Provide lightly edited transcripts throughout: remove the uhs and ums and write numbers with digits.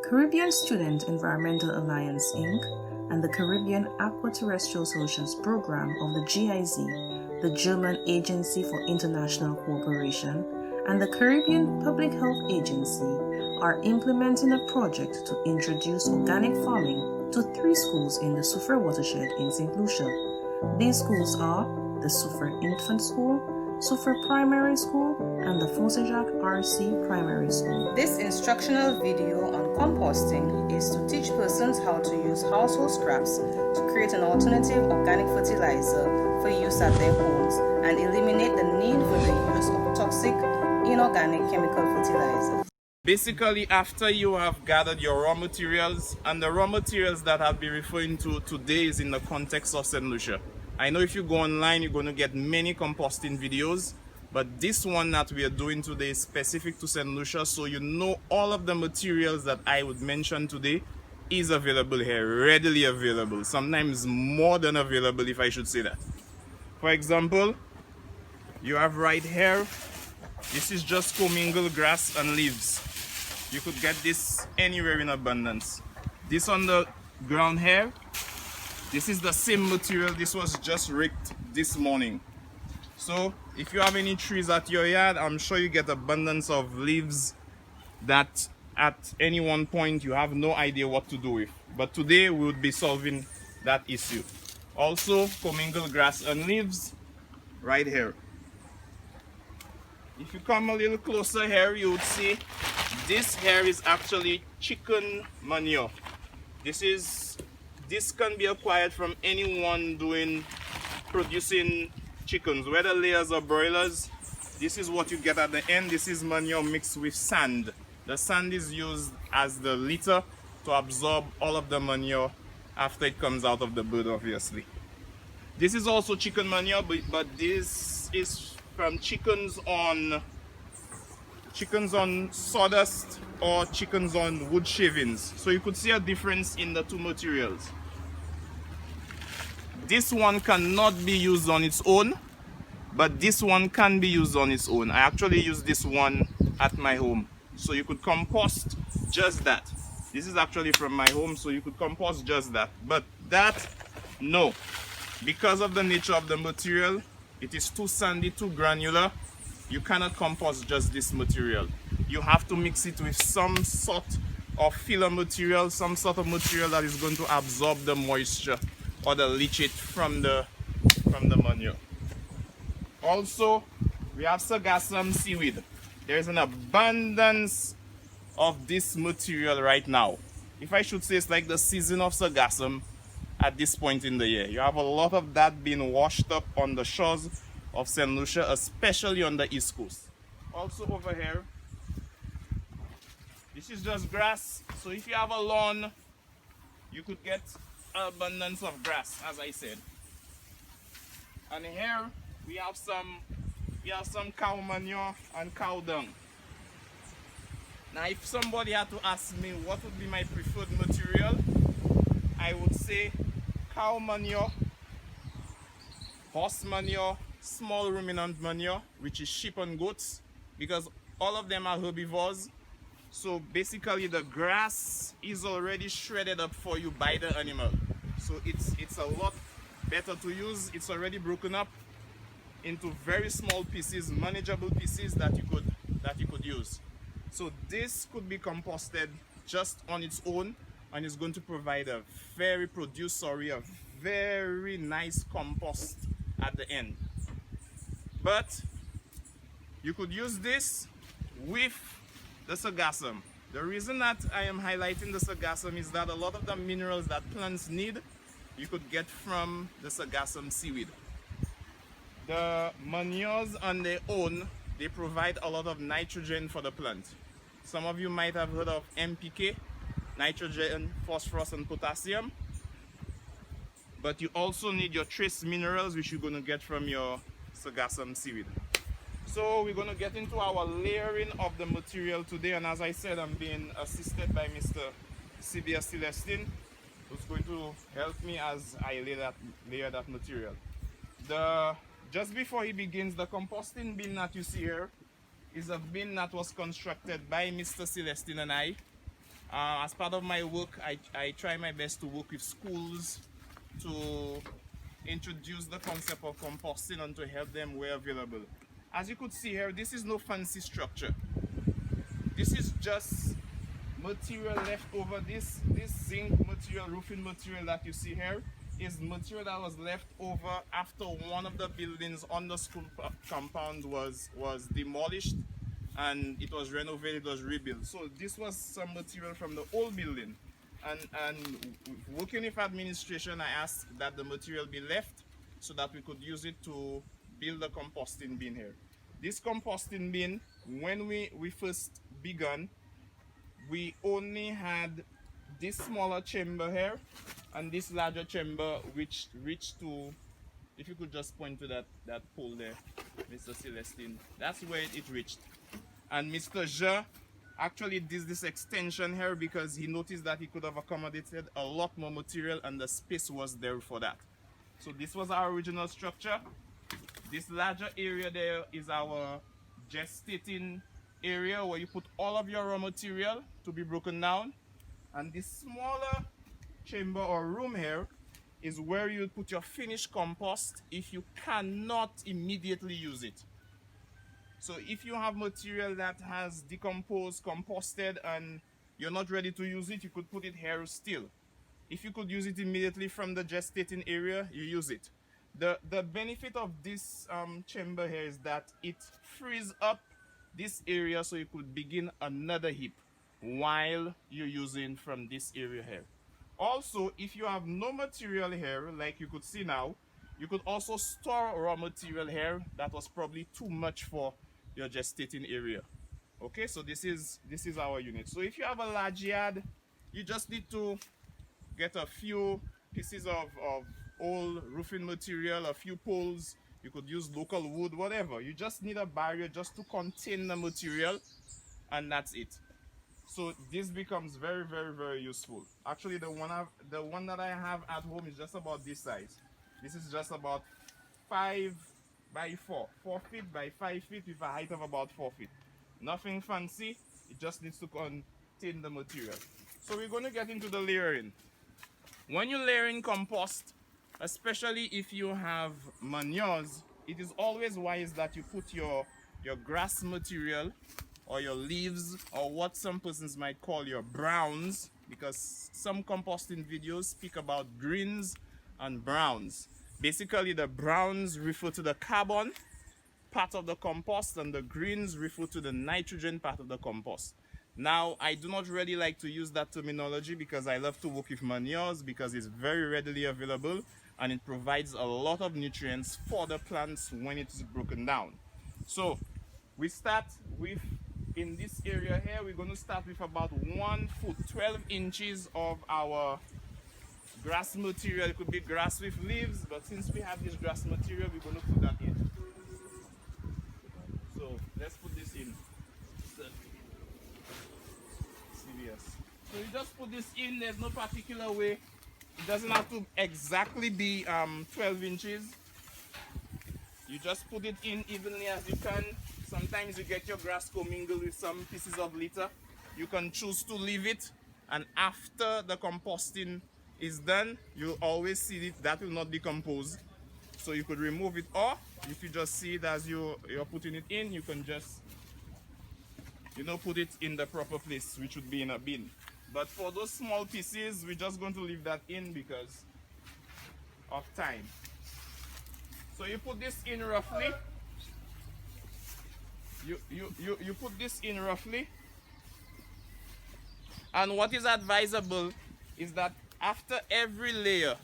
Caribbean Student Environmental Alliance Inc. and the Caribbean Aquaterrestrial Solutions Program of the GIZ, the German Agency for International Cooperation, and the Caribbean Public Health Agency are implementing a project to introduce organic farming to 3 schools in the Soufrière watershed in St. Lucia. These schools are the Soufrière Infant School, Soufrière Primary School, and the Fonsejac RC Primary School. This instructional video on composting is to teach persons how to use household scraps to create an alternative organic fertilizer for use at their homes and eliminate the need for the use of toxic, inorganic chemical fertilizer. Basically, after you have gathered your raw materials, and the raw materials that I'll be referring to today is in the context of St. Lucia. I know if you go online, you're going to get many composting videos, but this one that we are doing today is specific to St. Lucia, so you know all of the materials that I would mention today is available here, readily available, sometimes more than available if I should say that. For example, you have right here, this is just commingled grass and leaves. You could get this anywhere in abundance. This on the ground here, this is the same material. This was just raked this morning. So if you have any trees at your yard, I'm sure you get abundance of leaves that at any one point you have no idea what to do with. But today we would be solving that issue. Also, commingled grass and leaves right here. If you come a little closer here, you would see this here is actually chicken manure. This can be acquired from anyone producing chickens, whether layers or broilers. This is what you get at the end. This is manure mixed with sand. The sand is used as the litter to absorb all of the manure after it comes out of the bird, obviously. This is also chicken manure, but this is from chickens on sawdust or chickens on wood shavings. So you could see a difference in the two materials. This one cannot be used on its own, but this one can be used on its own. I actually use this one at my home. So you could compost just that. This is actually from my home, so you could compost just that. But that, no. Because of the nature of the material, it is too sandy, too granular. You cannot compost just this material. You have to mix it with some sort of filler material, some sort of material that is going to absorb the moisture or the leachate from the manure. Also, we have sargassum seaweed. There is an abundance of this material right now. If I should say, it's like the season of sargassum at this point in the year. You have a lot of that being washed up on the shores of St. Lucia, especially on the East Coast. Also over here, this is just grass. So if you have a lawn, you could get abundance of grass, as I said. And here we have some cow manure and cow dung. Now if somebody had to ask me what would be my preferred material, I would say cow manure, horse manure, small ruminant manure, which is sheep and goats, because all of them are herbivores. So basically the grass is already shredded up for you by the animal. So it's a lot better to use. It's already broken up into very small pieces, manageable pieces that you could use. So this could be composted just on its own, and it's going to provide a very very nice compost at the end. But you could use this with the sargassum. The reason that I am highlighting the sargassum is that a lot of the minerals that plants need, you could get from the sargassum seaweed. The manures on their own, they provide a lot of nitrogen for the plant. Some of you might have heard of NPK, nitrogen, phosphorus, and potassium. But you also need your trace minerals, which you're going to get from your sargassum seaweed. So we're going to get into our layering of the material today, and as I said, I'm being assisted by Mr. Sebius Celestin, who's going to help me as I layer that material. Just before he begins, the composting bin that you see here is a bin that was constructed by Mr. Celestin and I. As part of my work, I try my best to work with schools to introduce the concept of composting and to help them where available. As you could see here, this is no fancy structure. This is just material left over. This zinc material, roofing material that you see here is material that was left over after one of the buildings on the school compound was demolished and it was renovated, it was rebuilt. So this was some material from the old building. And working with administration, I asked that the material be left so that we could use it to build a composting bin here. This composting bin, when we first began, we only had this smaller chamber here and this larger chamber which reached to, if you could just point to that pole there, Mr. Celestin, that's where it reached. And Mr. Je actually did this extension here because he noticed that he could have accommodated a lot more material and the space was there for that. So this was our original structure. This larger area there is our gestating area where you put all of your raw material to be broken down. And this smaller chamber or room here is where you put your finished compost if you cannot immediately use it. So if you have material that has decomposed, composted, and you're not ready to use it, you could put it here still. If you could use it immediately from the gestating area, you use it. The benefit of this chamber here is that it frees up this area so you could begin another heap while you're using from this area here. Also, if you have no material here, like you could see now, you could also store raw material here that was probably too much for your gestating area. Okay, so this is our unit. So if you have a large yard, you just need to get a few pieces of old roofing material, a few poles. You could use local wood, whatever. You just need a barrier just to contain the material, and that's it. So this becomes very, very, very useful. Actually, the one that I have at home is just about this size. This is just about 5 by 4 feet by 5 feet with a height of about 4 feet. Nothing fancy, it just needs to contain the material. So we're going to get into the layering. When you layer in compost, especially if you have manures, it is always wise that you put your grass material or your leaves or what some persons might call your browns, because some composting videos speak about greens and browns. Basically, the browns refer to the carbon part of the compost and the greens refer to the nitrogen part of the compost. Now, I do not really like to use that terminology because I love to work with manures because it's very readily available and it provides a lot of nutrients for the plants when it is broken down. So, we start with, in this area here, we're going to start with about 1 foot, 12 inches of our grass material. It could be grass with leaves, but since we have this grass material, we're going to put that in. So let's put this in. Serious. So you just put this in. There's no particular way. It doesn't have to exactly be 12 inches. You just put it in evenly as you can. Sometimes you get your grass commingled with some pieces of litter. You can choose to leave it, and after the composting is done, you'll always see it that will not decompose, so you could remove it, or if you just see it as you're putting it in, you can just put it in the proper place, which would be in a bin. But for those small pieces, we're just going to leave that in because of time. So you put this in roughly. You put this in roughly, and what is advisable is that after every layer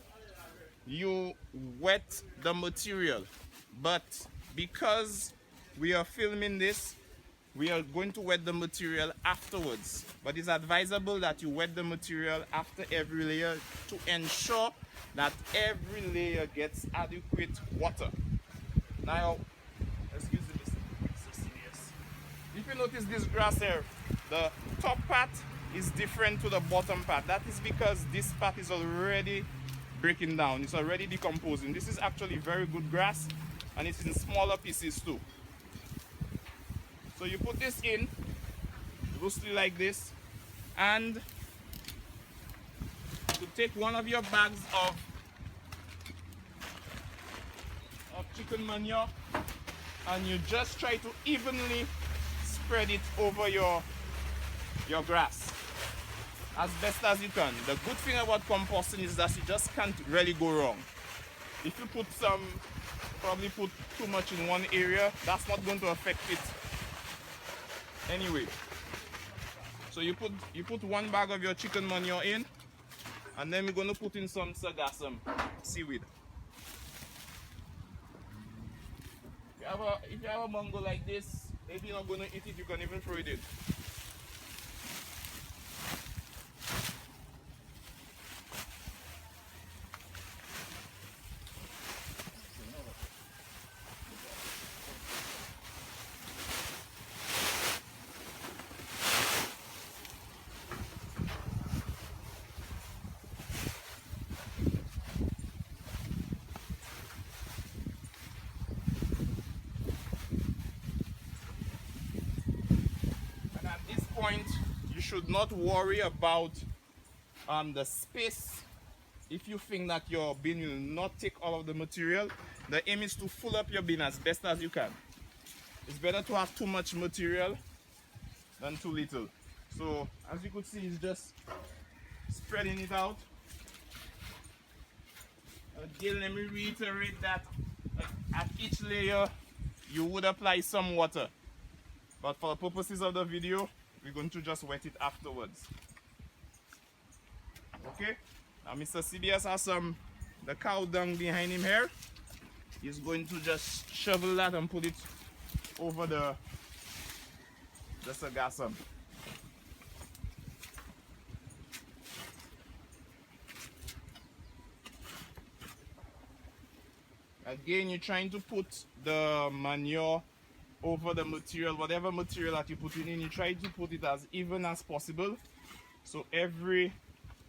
you wet the material, but because we are filming this, we are going to wet the material afterwards. But it's advisable that you wet the material after every layer to ensure that every layer gets adequate water. Now, excuse me, Mr. Sebius. If you notice this grass here, the top part is different to the bottom part. That is because this part is already breaking down. It's already decomposing. This is actually very good grass, and it's in smaller pieces too. So you put this in loosely like this, and could take one of your bags of chicken manure and you just try to evenly spread it over your grass as best as you can. The good thing about composting is that you just can't really go wrong. If you probably put too much in one area, that's not going to affect it anyway. So you put one bag of your chicken manure in, and then we're going to put in some sargassum seaweed. If you have a mango like this, maybe you're not going to eat it, you can even throw it in. You should not worry about the space. If you think that your bin will not take all of the material, the aim is to fill up your bin as best as you can. It's better to have too much material than too little. So as you could see, it's just spreading it out. Again, let me reiterate that at each layer you would apply some water, but for the purposes of the video, we're going to just wet it afterwards. Okay, now Mr. Sebius has the cow dung behind him here. He's going to just shovel that and put it over the sargassum. Again, you're trying to put the manure over the material, whatever material that you put in, you try to put it as even as possible, so every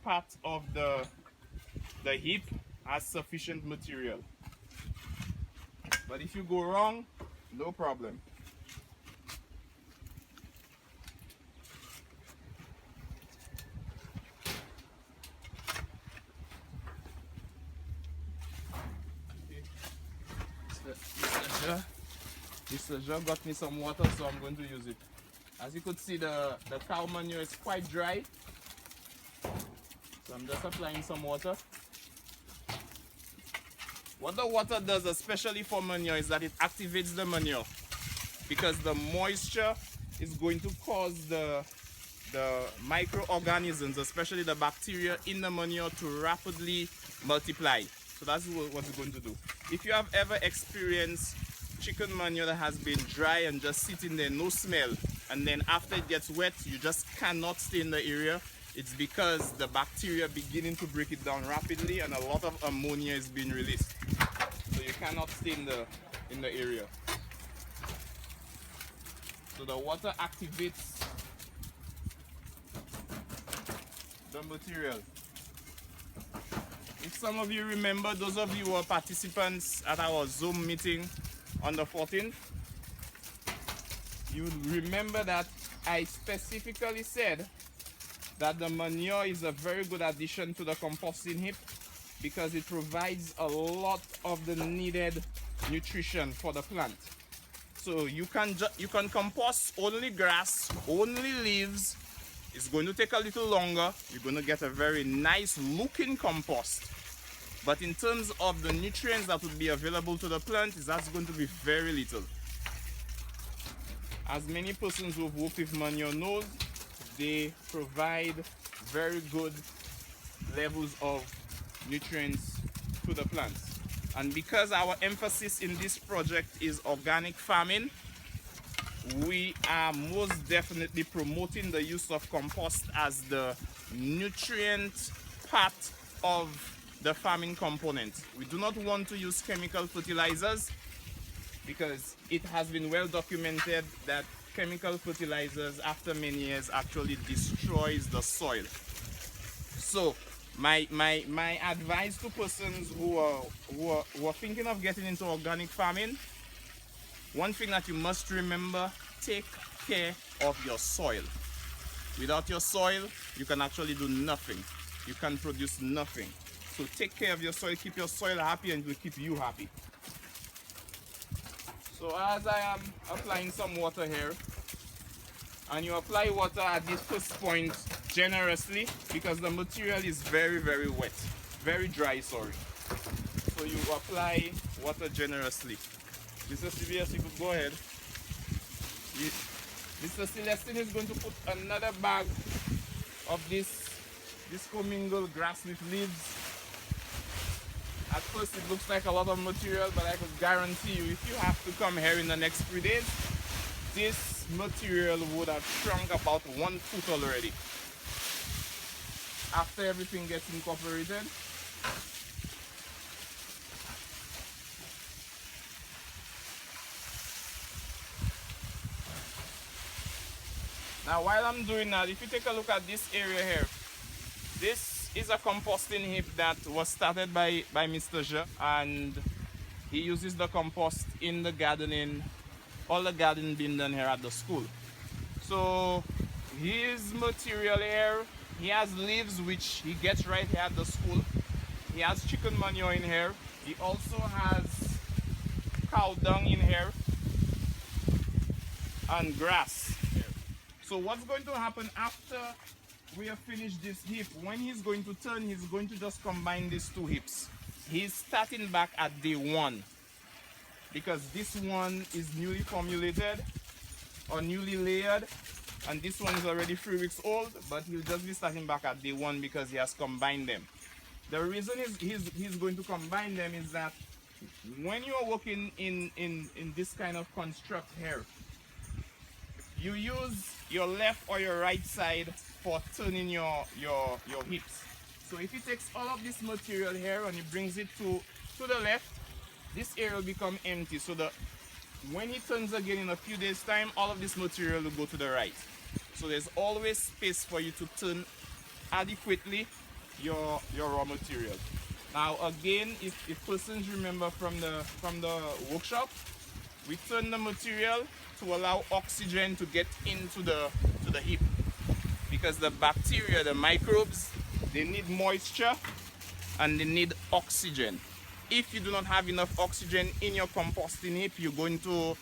part of the heap has sufficient material. But if you go wrong, no problem. This jar got me some water, so I'm going to use it. As you could see, the cow manure is quite dry, so I'm just applying some water. What the water does, especially for manure, is that it activates the manure, because the moisture is going to cause the microorganisms, especially the bacteria in the manure, to rapidly multiply. So that's what it's going to do. If you have ever experienced chicken manure that has been dry and just sitting there, no smell, and then after it gets wet, you just cannot stay in the area, it's because the bacteria beginning to break it down rapidly and a lot of ammonia is being released. So you cannot stay in the area. So the water activates the material. If some of you remember, those of you who are participants at our Zoom meeting on the 14th, you remember that I specifically said that the manure is a very good addition to the composting heap because it provides a lot of the needed nutrition for the plant. So you can compost only grass, only leaves. It's going to take a little longer. You're going to get a very nice looking compost. But in terms of the nutrients that would be available to the plant, that's going to be very little. As many persons who've worked with manure knows, they provide very good levels of nutrients to the plants. And because our emphasis in this project is organic farming, we are most definitely promoting the use of compost as the nutrient part of the farming component. We do not want to use chemical fertilizers because it has been well documented that chemical fertilizers after many years actually destroys the soil. So my advice to persons who are thinking of getting into organic farming, one thing that you must remember, take care of your soil. Without your soil, you can actually do nothing. you can produce nothing. So take care of your soil, keep your soil happy, and it will keep you happy. So as I am applying some water here, and you apply water at this first point generously because the material is very, very wet, very dry, sorry. So you apply water generously. Mr. Sebius, you could go ahead. Mr. Celestin is going to put another bag of this commingled grass with leaves. At first it looks like a lot of material, but I could guarantee you, if you have to come here in the next 3 days, this material would have shrunk about 1 foot already. After everything gets incorporated. Now while I'm doing that, if you take a look at this area here, this is a composting heap that was started by Mr. Je, and he uses the compost in the gardening, all the gardening being done here at the school. So his material here, he has leaves which he gets right here at the school. He has chicken manure in here. He also has cow dung in here and grass. So what's going to happen after we have finished this heap, when he's going to turn, he's going to just combine these 2 heaps. He's starting back at day 1 because this one is newly formulated or newly layered, and this one is already 3 weeks old, but he'll just be starting back at day 1 because he has combined them. The reason he's going to combine them is that when you are working in this kind of construct here, you use your left or your right side for turning your heaps. So if he takes all of this material here and he brings it to the left, this area will become empty. So when he turns again in a few days time, all of this material will go to the right. So there's always space for you to turn adequately your raw material. Now again, if persons remember from the workshop, we turn the material to allow oxygen to get into the heap, because the bacteria, the microbes, they need moisture and they need oxygen. If you do not have enough oxygen in your composting heap, you're going to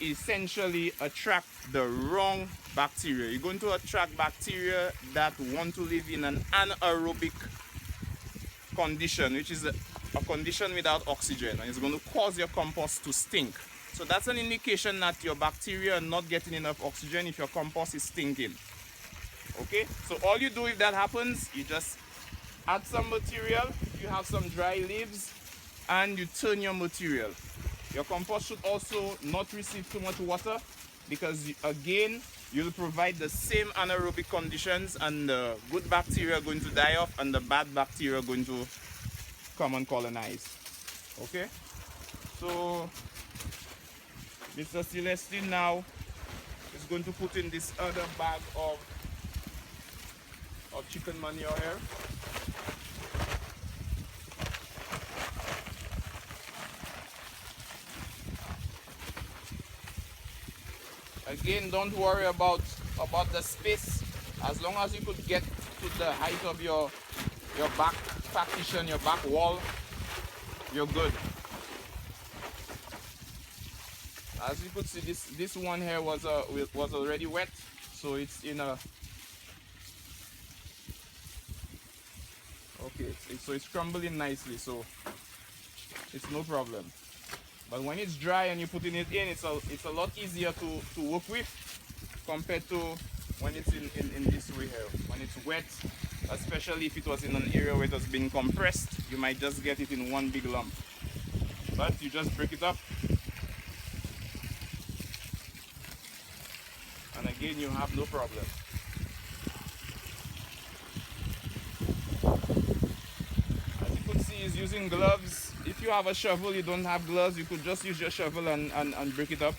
essentially attract the wrong bacteria. You're going to attract bacteria that want to live in an anaerobic condition, which is a condition without oxygen, and it's going to cause your compost to stink. So that's an indication that your bacteria are not getting enough oxygen if your compost is stinking. Okay, so all you do if that happens, you just add some material, you have some dry leaves, and you turn your material. Your compost should also not receive too much water, because again, you'll provide the same anaerobic conditions, and the good bacteria are going to die off and the bad bacteria are going to come and colonize. Okay, so Mr. Celestin now is going to put in this other bag of chicken manure here. Again, don't worry about the space. As long as you could get to the height of your back partition, your back wall, you're good. As you could see, this one here was already wet, so it's in a so it's crumbling nicely, so it's no problem. But when it's dry and you're putting it in, it's a lot easier to work with compared to when it's in this way here. When it's wet, especially if it was in an area where it was being compressed, you might just get it in one big lump. But you just break it up, and again you have no problem. As you could see, he's using gloves. If you have a shovel, you don't have gloves, you could just use your shovel and break it up.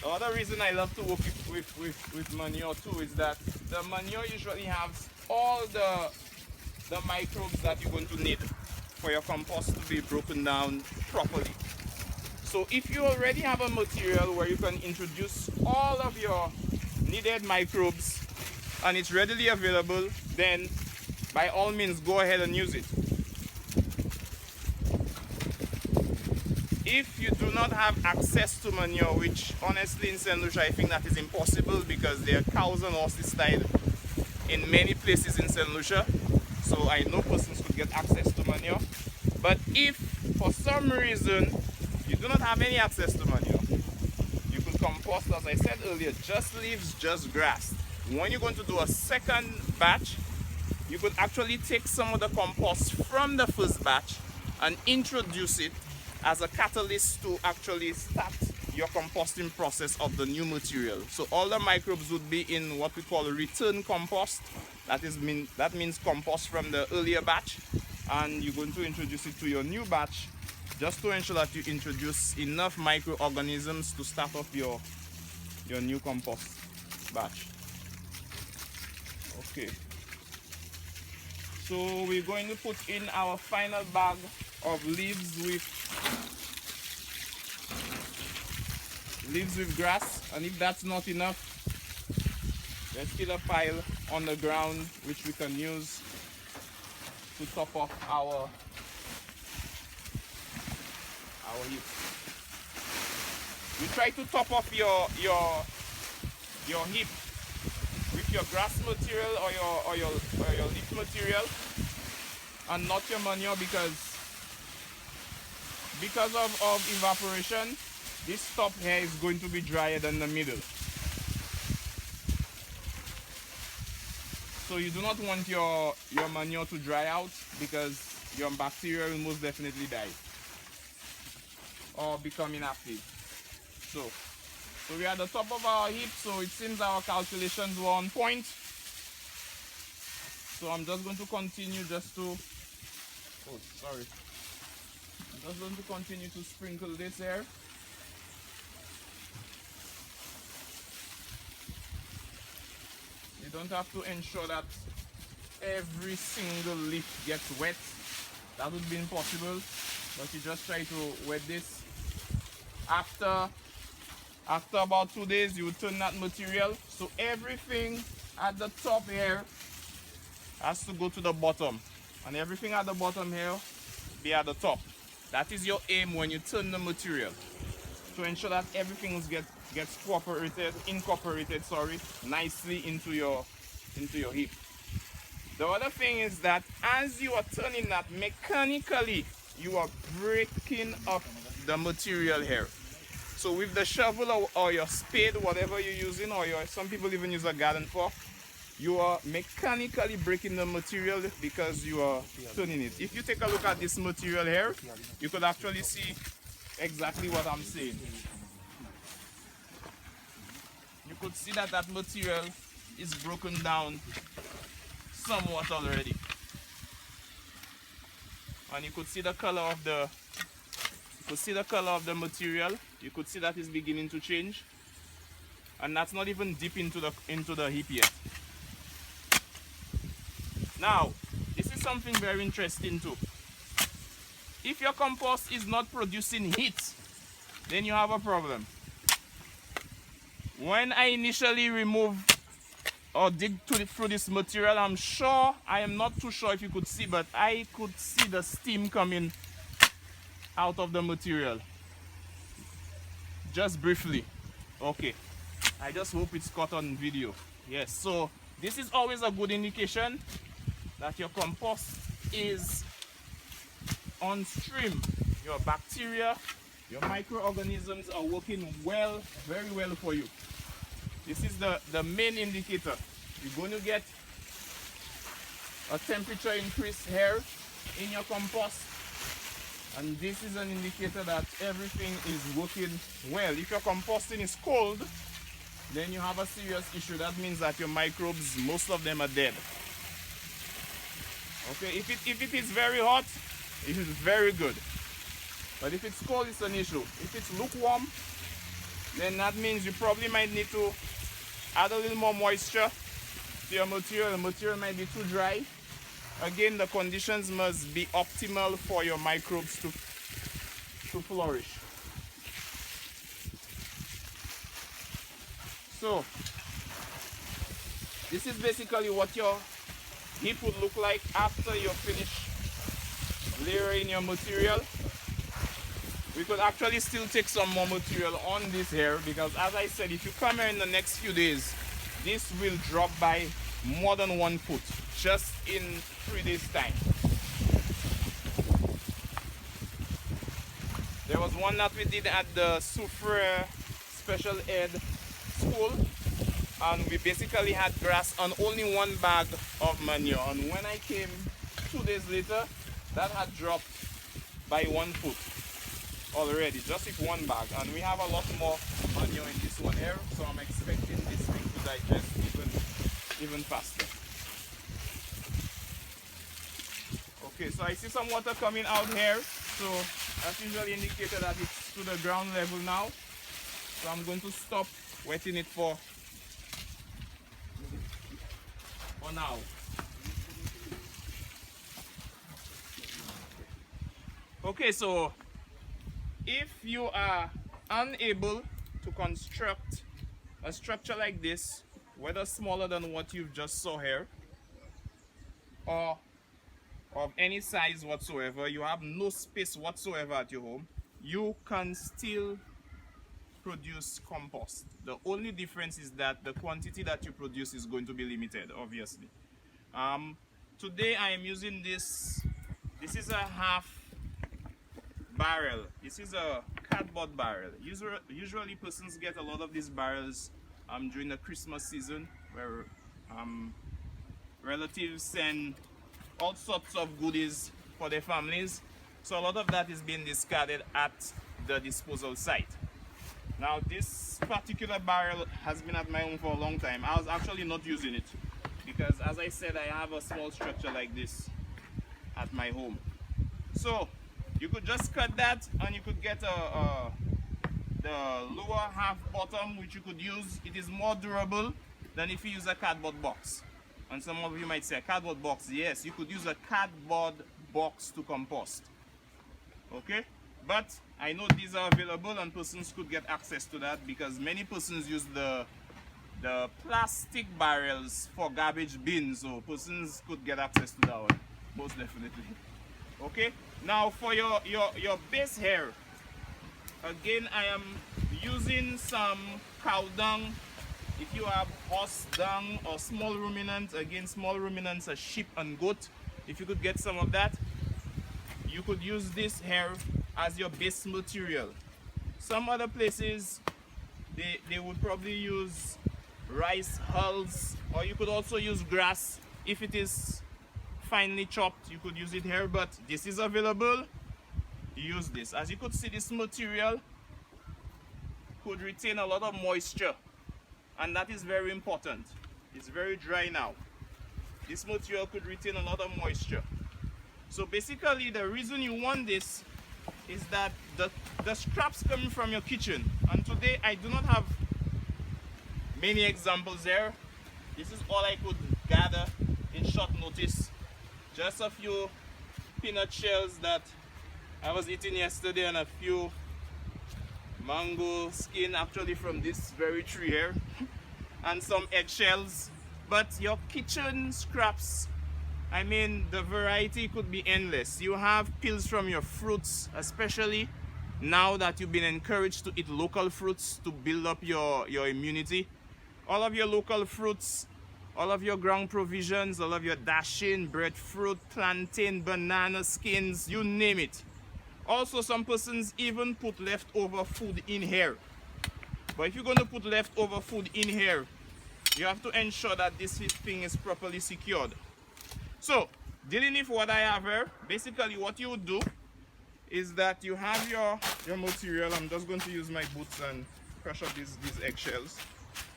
The other reason I love to work with manure too is that the manure usually has all the microbes that you're going to need for your compost to be broken down properly. So if you already have a material where you can introduce all of your needed microbes and it's readily available, then by all means go ahead and use it. If you do not have access to manure, which honestly in St. Lucia I think that is impossible because there are cows and horses died in many places in St. Lucia, so I know persons could get access to manure. But if for some reason you do not have any access to manure, you could compost, as I said earlier, just leaves, just grass. When you're going to do a second batch, you could actually take some of the compost from the first batch and introduce it as a catalyst to actually start your composting process of the new material. So all the microbes would be in what we call return compost. That means compost from the earlier batch, and you're going to introduce it to your new batch just to ensure that you introduce enough microorganisms to start off your new compost batch. Okay. So we're going to put in our final bag of leaves with grass, and if that's not enough, there's still a pile on the ground which we can use to top off our heap. You try to top off your heap with your grass material or your leaf material and not your manure, because of evaporation, this top here is going to be drier than the middle. So you do not want your manure to dry out, because your bacteria will most definitely die or become inactive. So we're at the top of our heap, so it seems our calculations were on point. So I'm just going to continue to sprinkle this here. You don't have to ensure that every single leaf gets wet. That would be impossible, but you just try to wet this. After about 2 days, you will turn that material, so everything at the top here has to go to the bottom, and everything at the bottom here be at the top. That is your aim when you turn the material, to ensure that everything gets incorporated nicely into your heap. The other thing is that as you are turning that, mechanically you are breaking up the material here. So with the shovel or your spade, whatever you're using, or some people even use a garden fork, you are mechanically breaking the material because you are turning it. If you take a look at this material here, you could actually see exactly what I'm saying. You could see that material is broken down somewhat already. And you could see the color of the material. You could see that it's beginning to change, and that's not even deep into the heap yet. Now, this is something very interesting too. If your compost is not producing heat, then you have a problem. When I initially remove or dig through this material, I am not too sure if you could see, but I could see the steam coming out of the material. Just briefly. Okay. I just hope it's caught on video. Yes, so this is always a good indication that your compost is on stream. Your bacteria, your microorganisms are working well, very well for you. This is the main indicator. You're going to get a temperature increase here in your compost, and this is an indicator that everything is working well. If your composting is cold, then you have a serious issue. That means that your microbes, most of them are dead. Okay, if it is very hot, it is very good. But if it's cold, it's an issue. If it's lukewarm, then that means you probably might need to add a little more moisture to your material. The material might be too dry. Again, the conditions must be optimal for your microbes to flourish. So, This is basically what your heap would look like after you finish layering your material. We could actually still take some more material on this here, because as I said, if you come here in the next few days, this will drop by more than 1 foot just in 3 days time. There was one that we did at the Soufriere Special Ed School, and we basically had grass on only 1 bag of manure, and when I came 2 days later, that had dropped by 1 foot already, just with 1 bag, and we have a lot more manure in this one here, so I'm expecting this thing to digest even faster. Okay, so I see some water coming out here, so that's usually indicated that it's to the ground level now, so I'm going to stop wetting it for now. Okay, so if you are unable to construct a structure like this, whether smaller than what you've just saw here or of any size whatsoever, you have no space whatsoever at your home, you can still produce compost. The only difference is that the quantity that you produce is going to be limited, obviously. Today I am using this is a half barrel. This is a cardboard barrel. Usually persons get a lot of these barrels during the Christmas season, where relatives send all sorts of goodies for their families. So a lot of that is being discarded at the disposal site. Now this particular barrel has been at my home for a long time. I was actually not using it because, as I said, I have a small structure like this at my home. So you could just cut that and you could get the lower half bottom, which you could use. It is more durable than if you use a cardboard box. And some of you might say, a cardboard box. Yes, you could use a cardboard box to compost. Okay? But I know these are available and persons could get access to that, because many persons use the plastic barrels for garbage bins, so persons could get access to that one, most definitely. Okay? Now for your base here, again I am using some cow dung. If you have horse dung or small ruminants, again small ruminants are sheep and goat, if you could get some of that, you could use this here as your base material. Some other places they would probably use rice hulls, or you could also use grass. If it is finely chopped, you could use it here, but this is available. Use this. As you could see, this material could retain a lot of moisture, and that is very important. It's very dry now. This material could retain a lot of moisture. So basically the reason you want this is that the scraps coming from your kitchen, and today I do not have many examples there. This is all I could gather in short notice. Just a few peanut shells that I was eating yesterday, and a few mango skin actually from this very tree here, and some eggshells. But your kitchen scraps, I mean, the variety could be endless. You have peels from your fruits, especially now that you've been encouraged to eat local fruits to build up your immunity. All of your local fruits, all of your ground provisions, all of your dashing, breadfruit, plantain, banana skins, you name it. Also, some persons even put leftover food in here. But if you're going to put leftover food in here, you have to ensure that this thing is properly secured. So, dealing with what I have here, basically what you would do is that you have your material. I'm just going to use my boots and crush up these eggshells.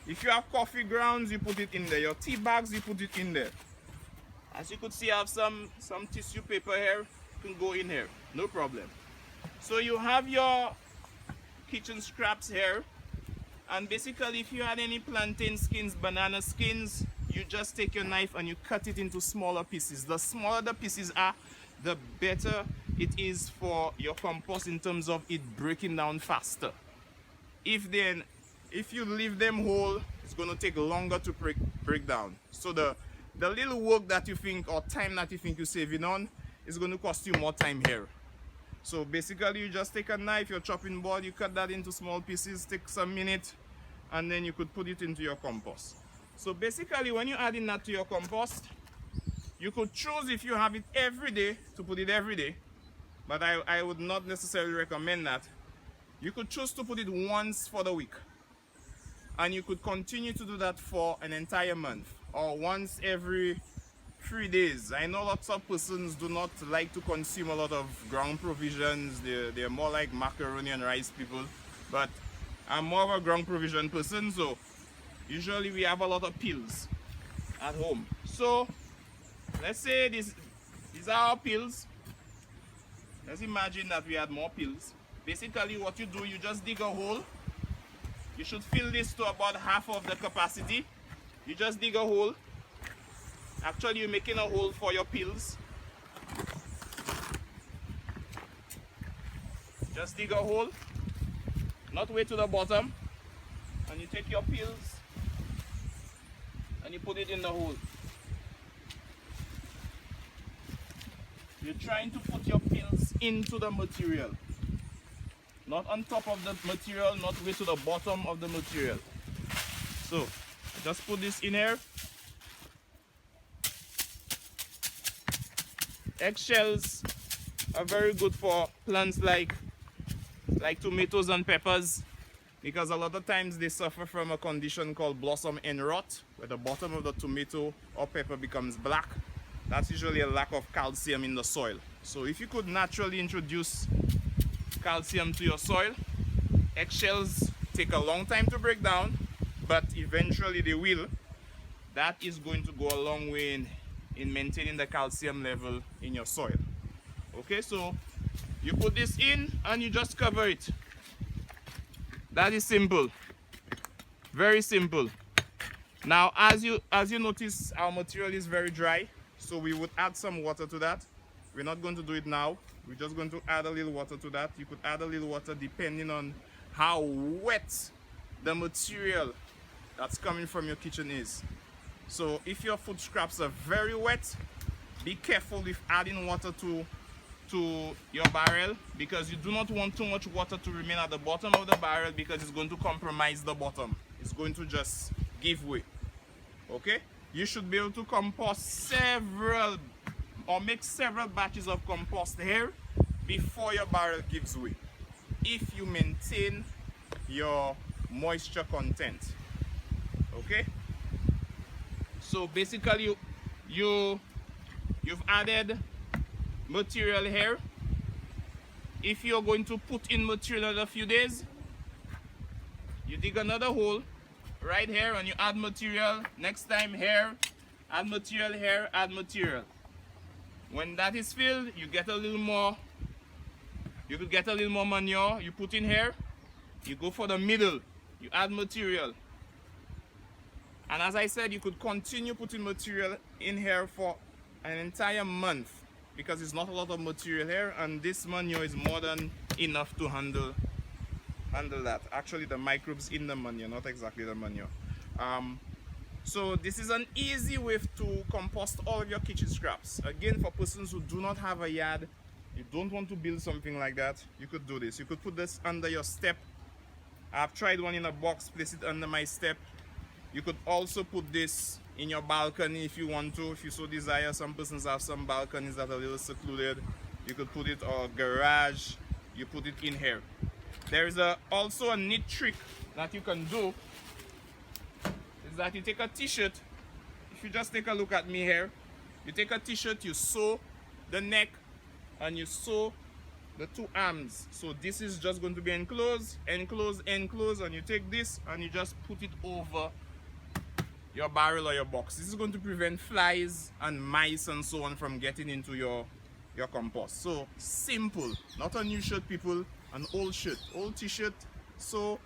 If you have coffee grounds, you put it in there. Your tea bags, you put it in there. As you could see, I have some tissue paper here. You can go in here, no problem. So you have your kitchen scraps here. And basically, if you had any plantain skins, banana skins, you just take your knife and you cut it into smaller pieces. The smaller the pieces are, the better it is for your compost in terms of it breaking down faster. If you leave them whole, it's going to take longer to break down. So the little work that you think, or time that you think you're saving on, is going to cost you more time here. So basically you just take a knife, your chopping board, you cut that into small pieces, take some minutes, and then you could put it into your compost. So basically when you're adding that to your compost, you could choose, if you have it every day, to put it every day, but I would not necessarily recommend that. You could choose to put it once for the week, and you could continue to do that for an entire month, or once every 3 days. I know lots of persons do not like to consume a lot of ground provisions. They're more like macaroni and rice people, but I'm more of a ground provision person, so usually we have a lot of pills at home. So let's say these are our pills. Let's imagine that we had more pills. Basically what you do, you just dig a hole. You should fill this to about half of the capacity. You just dig a hole. Actually, you're making a hole for your pills. Just dig a hole, not way to the bottom, and you take your pills and you put it in the hole. You're trying to put your pills into the material, not on top of the material, not way to the bottom of the material. So just put this in here. Eggshells are very good for plants like tomatoes and peppers, because a lot of times they suffer from a condition called blossom end rot, where the bottom of the tomato or pepper becomes black. That's usually a lack of calcium in the soil. So if you could naturally introduce calcium to your soil, eggshells take a long time to break down, but eventually they will. That is going to go a long way in maintaining the calcium level in your soil. Okay, so you put this in and you just cover it. That is simple, very simple. Now as you notice, our material is very dry, so we would add some water to that. We're not going to do it now, we're just going to add a little water to that. You could add a little water depending on how wet the material that's coming from your kitchen is. So if your food scraps are very wet, be careful with adding water to your barrel, because you do not want too much water to remain at the bottom of the barrel, because it's going to compromise the bottom. It's going to just give way. Okay? You should be able to compost make several batches of compost here before your barrel gives way, if you maintain your moisture content. Okay? So basically you've added material here. If you're going to put in material in a few days, you dig another hole right here and you add material. Next time here, add material here, add material. When that is filled, you get a little more, you could get a little more manure, you put in here, you go for the middle, you add material. And as I said, you could continue putting material in here for an entire month, because it's not a lot of material here, and this manure is more than enough to handle that. Actually, the microbes in the manure, not exactly the manure. So this is an easy way to compost all of your kitchen scraps. Again, for persons who do not have a yard, you don't want to build something like that, you could do this. You could put this under your step. I've tried one in a box, place it under my step. You could also put this in your balcony if you want to, if you so desire. Some persons have some balconies that are a little secluded. You could put it, or garage, you put it in here. There is also a neat trick that you can do, is that you take a t-shirt. If you just take a look at me here, you take a t-shirt, you sew the neck and you sew the two arms. So this is just going to be enclosed, enclosed, enclosed, and you take this and you just put it over your barrel or your box. This is going to prevent flies and mice and so on from getting into your compost. So simple, not a new shirt, people, an old shirt, old t-shirt, sew.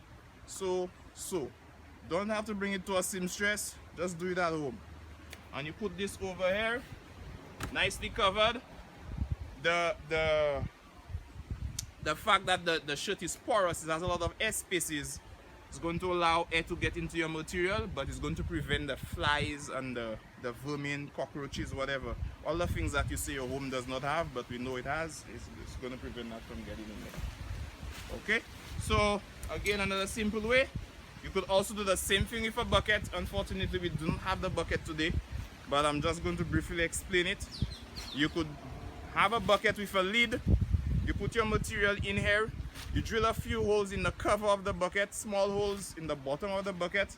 Don't have to bring it to a seamstress, just do it at home. And you put this over here, nicely covered. The fact that the shirt is porous, it has a lot of air spaces, It's going to allow air to get into your material, but it's going to prevent the flies and the vermin, cockroaches, whatever. All the things that you say your home does not have, but we know it has, it's going to prevent that from getting in there. Okay? So, again, another simple way. You could also do the same thing with a bucket. Unfortunately, we don't have the bucket today, but I'm just going to briefly explain it. You could have a bucket with a lid. You put your material in here. You drill a few holes in the cover of the bucket, small holes in the bottom of the bucket.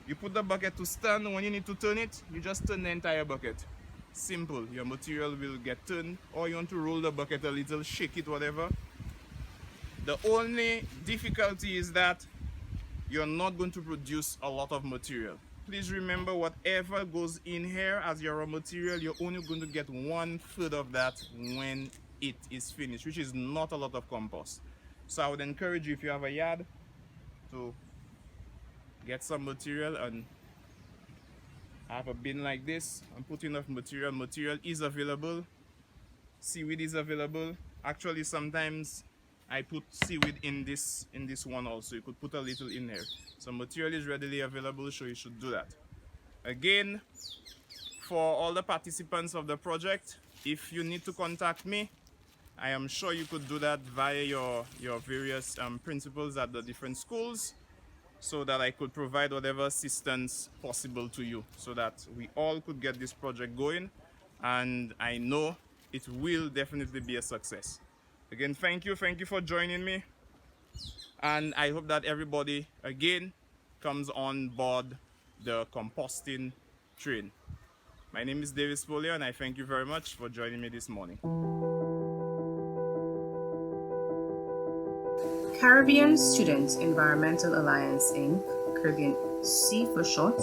You put the bucket to stand. When you need to turn it, you just turn the entire bucket. Simple. Your material will get turned, or you want to roll the bucket a little, shake it, whatever. The only difficulty is that you're not going to produce a lot of material. Please remember, whatever goes in here as your raw material, you're only going to get 1/3 of that when it is finished, which is not a lot of compost. So I would encourage you, if you have a yard, to get some material and have a bin like this and put enough material. Material is available. Seaweed is available. Actually, sometimes I put seaweed in this one also. You could put a little in there. So material is readily available, so you should do that. Again, for all the participants of the project, if you need to contact me, I am sure you could do that via your various principals at the different schools, so that I could provide whatever assistance possible to you, so that we all could get this project going, and I know it will definitely be a success. Again, thank you for joining me, and I hope that everybody again comes on board the composting train. My name is Poleon, and I thank you very much for joining me this morning. Caribbean Student Environmental Alliance Inc., Caribbean C for short,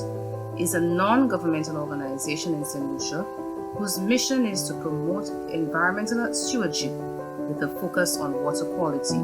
is a non-governmental organization in St. Lucia whose mission is to promote environmental stewardship with a focus on water quality.